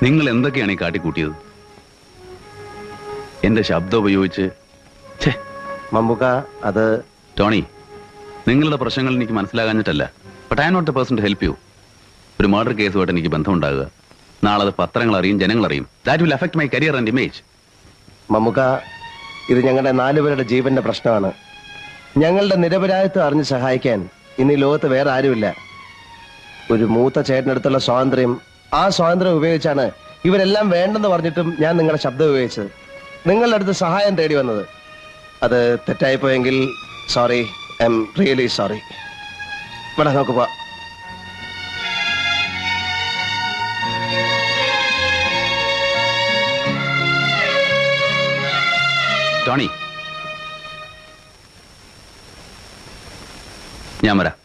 നിങ്ങൾ എന്തൊക്കെയാണ് ഈ കാട്ടിക്കൂട്ടിയത്? എന്റെ ശബ്ദം ഉപയോഗിച്ച്. മമ്മൂക്ക, അത് ടോണി, നിങ്ങളുടെ പ്രശ്നങ്ങൾ എനിക്ക് മനസ്സിലാകാഞ്ഞിട്ടല്ല. But I am not the person to help you. ഒരു മർഡർ കേസുമായിട്ട് എനിക്ക് ബന്ധമുണ്ടാകുക, നാളെ അത് പത്രങ്ങൾ അറിയും, ജനങ്ങൾ അറിയും. That will affect my career and image. Mammookka, ഇത് ഞങ്ങളുടെ 4 പേരുടെ ജീവന്റെ പ്രശ്നമാണ്. ഞങ്ങളുടെ നിരപരാധിത്വം അറിഞ്ഞ് സഹായിക്കാൻ ഇന്ന് ഈ ലോകത്ത് വേറെ ആരുമില്ല. ഒരു മൂത്ത ചേട്ടനടുത്തുള്ള സ്വാതന്ത്ര്യം, ആ സ്വാതന്ത്ര്യം ഉപയോഗിച്ചാണ് ഇവരെല്ലാം വേണ്ടെന്ന് പറഞ്ഞിട്ടും ഞാൻ നിങ്ങളുടെ ശബ്ദം ഉപയോഗിച്ചത്, നിങ്ങളുടെ അടുത്ത് സഹായം തേടി വന്നത്. അത് തെറ്റായിപ്പോയെങ്കിൽ sorry, I'm really sorry. ഇവിടെ നോക്ക് പോ. ടോണി, ഞാൻ വരാം.